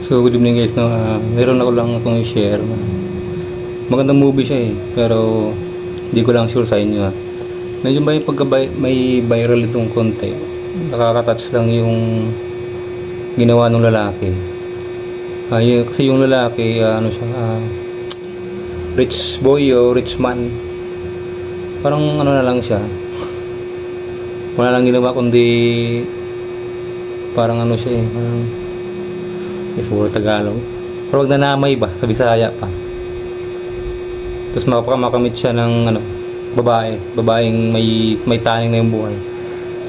So good evening guys, no? Meron ako lang itong i-share. Magandang movie siya pero hindi ko lang sure sa inyo Medyo may viral itong konti. Nakaka-touch lang yung ginawa ng lalaki. Kasi yung lalaki, rich boy o rich man. Parang na lang siya. Wala lang ginawa kundi parang siya parang is puro Tagalog. Pero wag nanamay ba? Sa Bisaya pa. Tapos makamit siya ng babaeng may taning na yung buhay.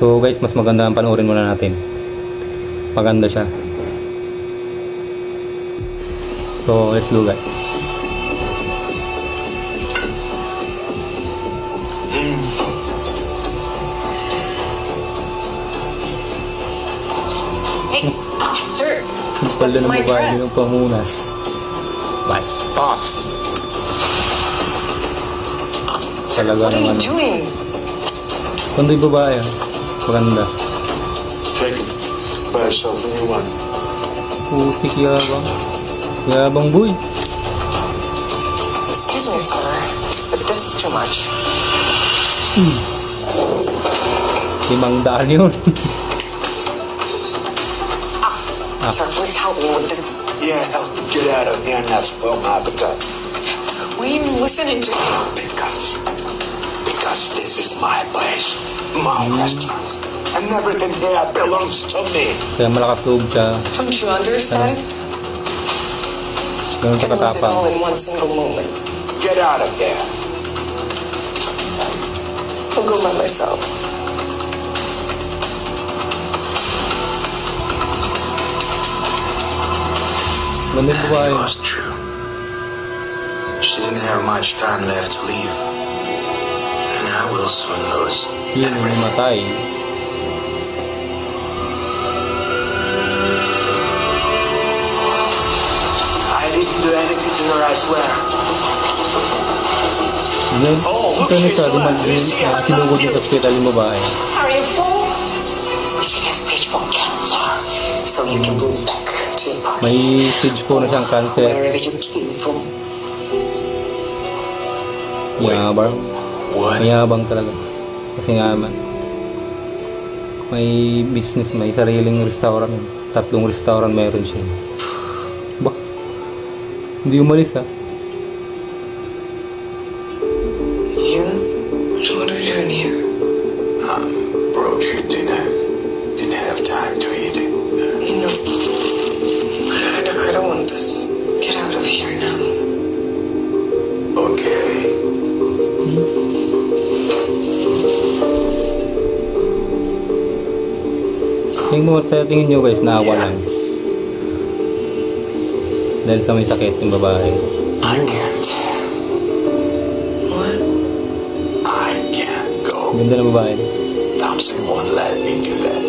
So guys, mas maganda ang panoorin muna natin. Maganda siya. So let's go guys. Hey, sir. Palda ng my babae dress? ng pamunas. Bastos. Talaga What are you naman. doing? Kundi babae maganda. Take it. Buy yourself a new one. Putik yabang. Yabang boy. Excuse me, sir, but this is too much. 500 yun. Sir, please help me with this. Yeah, help me get out of here and not spoil my appetite. Why are you listening to me? Because this is my place, my restaurant, and everything here belongs to me. Kaya malakas loob siya. Don't you understand? Ganun I siya can lose it all katapang. in one single moment. Get out of there. I'll go by myself. Ganda yung babae. It was true. She didn't have much time left to leave. And I will soon lose Yun yung everything. namatay. I didn't do anything to her, I swear. Yun. Oh, Ito na siya. Sinugod niya sa hospital yung babae. Are you fool? She has stage 4 cancer, so you can go back to your body. May stage 4 na siyang cancer. Wherever you came from. Yabang. What? Mayabang talaga. Kasi nga may business, may sariling restaurant. 3 restaurant meron siya. Ba? Hindi umalis You? What are you doing here? Broke your dinner. Didn't have time to eat it. You know, I don't want this. Get out of here now. Okay. Tingin nyo guys, naawa lang. Dahil sa may sakit yung babae. I can't. What? I can't go. Ganda ng babae. Thompson won't let me do that.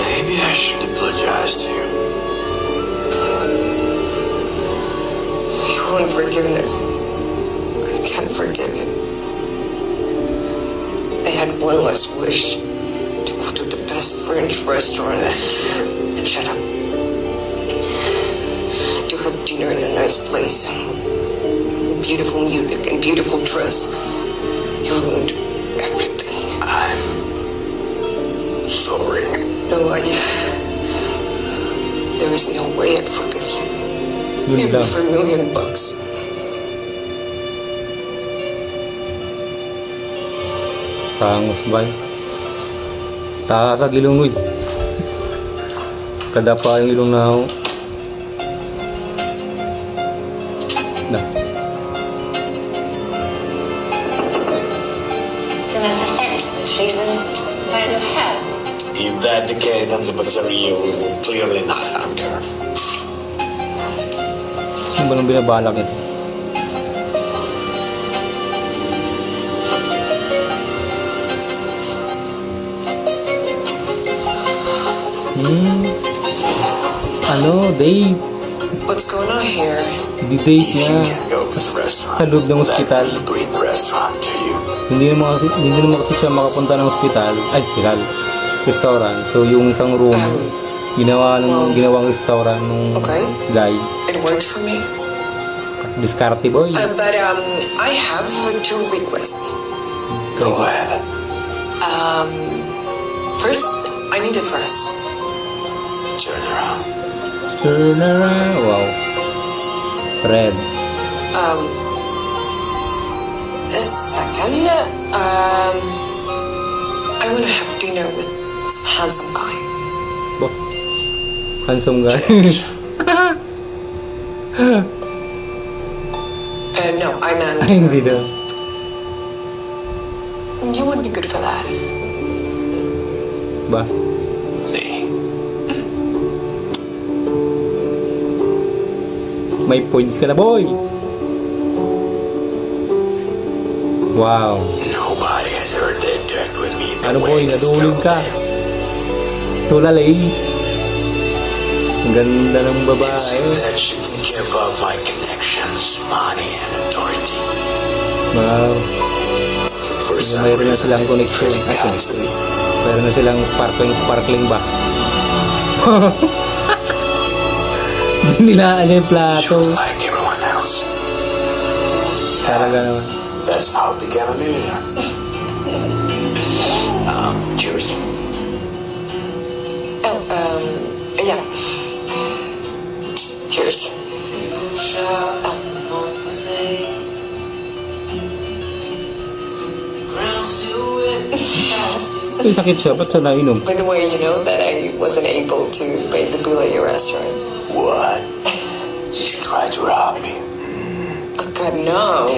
Maybe I should apologize to you. You want forgiveness? I can't forgive it. I had one less wish to go to the best French restaurant. Shut up. To have dinner in a nice place. Beautiful music and beautiful dress. You ruined everything. I'm sorry. No, there is no way I'd forgive you. Yun Even lang. for $1,000,000. Tangos ba? Taas sa ilong kada pa yung ilong na ako. Na. So that's the sense. She's in kind of house. If that's the case, then the bacteria will clearly not harm her. Ano ba nang binabalak ito? Date. What's going on here? Di-date If niya you can go to the restaurant, sa loob ng ospital. let me bring the restaurant to you. Hindi naman kasi siya makapunta ng ospital, restaurant. So yung isang room, ginawang restaurant nung Okay. guy. It works for me. Diskarte boy. But I have two requests. Go ahead. First, I need a dress. Turn around. Turn around. Wow. Red. Second, I want to have dinner with some handsome guy. Bo. Handsome guy. No, I meant Ay, hindi daw. you would be good for that. Ba? Me. May points ka na boy. Wow. Nobody has ever dared with me the Ano way boy, this nadulog girl ka. did. Tulalay. Ang ganda ng It babae. seemed that she didn't give up my connections, money, and authority. Wow. For some Mayroon na reason, silang it connection. really got to me. Mayroon na silang sparkling ba? Nilaan yung She plato. was like everyone else. Talaga naman. That's how I became a millionaire. Cheers. Oh, yeah. Cheers. Ay, sakit siya. Ba't siya nainom? By the way, you know that I wasn't able to pay the bill at your restaurant. What? You tried to rob me. Oh, God, no.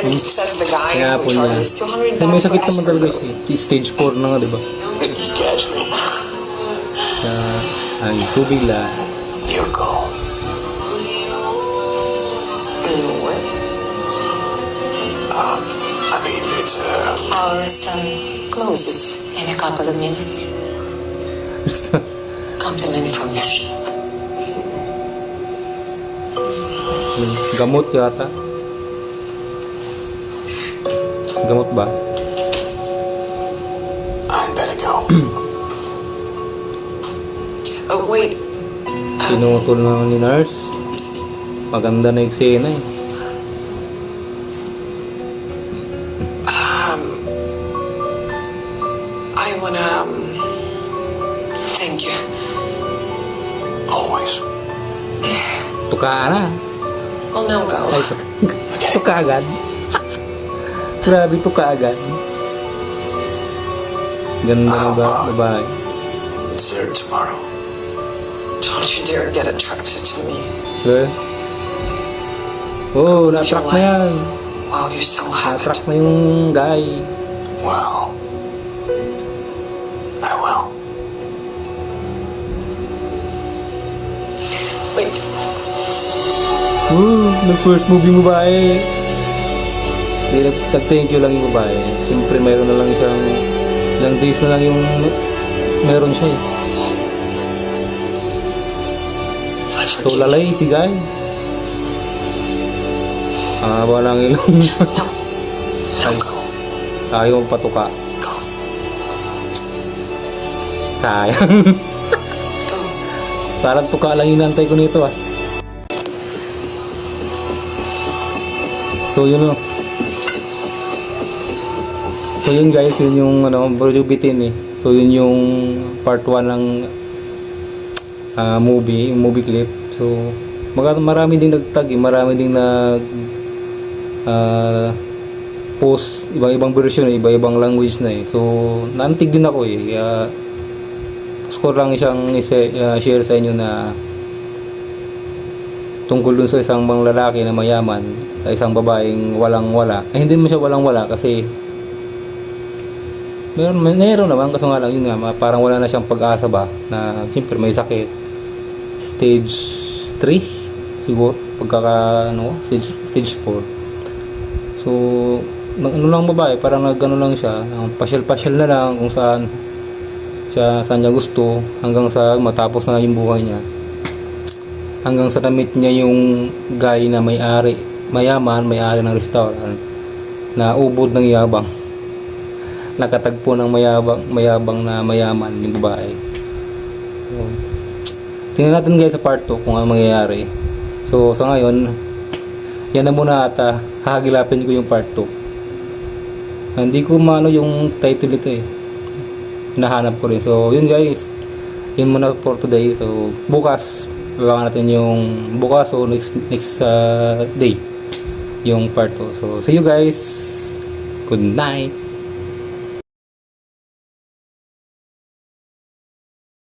And it says the guy Kaya who po niya. charges $200 Kasi may for sakit naman talaga escort. siya. Stage 4 na nga, di ba? You catch me. Ay, tubig lang. Your call. What? I mean, it's Our restaurant closes in a couple of minutes. Compliment from the chef. Gamot yata. Gamot ba? I better go. Oh, wait. Pinutol na ni nurse. Maganda na eksena eh. I wanna, thank you. Always. Tuka na. Well, now go. Ay, tuka agad. Grabe, tuka agad. Ganda na ba, babae. See her tomorrow. Don't you dare get attracted to me. Eh? Oh, na-attract na yan. While you still have it. Na-attract na yung guy. Well, I will. Wait. Oh, nag-first movie mo ba eh? Hindi, nag-thank you lang yung babae. Siyempre, mayroon na lang siyang ilang days na lang yung meron siya eh. I forgive you. Tulalay si guy. Walang ilong. No. Now go. Ayaw patuka. Go. Sayang. Go. Parang tuka lang yung nantay ko nito ah. So yun o. So yun guys, yun yung Brojo Bitin eh. So yun yung part 1 ng movie, yung movie clip. So marami ding nagtag eh, marami ding nag post ibang version, iba-ibang language na eh. So naantig din ako eh. Kaya gusto ko lang isang share sa inyo na tungkol dun sa isang mga lalaki na mayaman sa isang babaeng walang-wala. Hindi mo siya walang-wala kasi meron naman, kaso nga lang yun nga, parang wala na siyang pag-asa ba na siyempre may sakit. Stage 3 siguro, stage 4. So lang babae, parang nagano lang siya, pasyal-pasyal na lang kung saan niya gusto, hanggang sa matapos na yung buhay niya, hanggang sa na-meet niya yung guy na mayaman, may-ari ng restaurant na ubod ng yabang. Nakatagpo ng mayabang na mayaman yung babae. So, tingnan natin guys sa part 2 kung ano mangyayari. So sa ngayon, yan na muna ata. Hahagilapin ko yung part 2. Hindi ko maano yung title ito eh. Hinahanap ko rin. So yun guys, yun muna for today. So bukas, babakan natin yung bukas o next day yung part 2. So see you guys. Good night.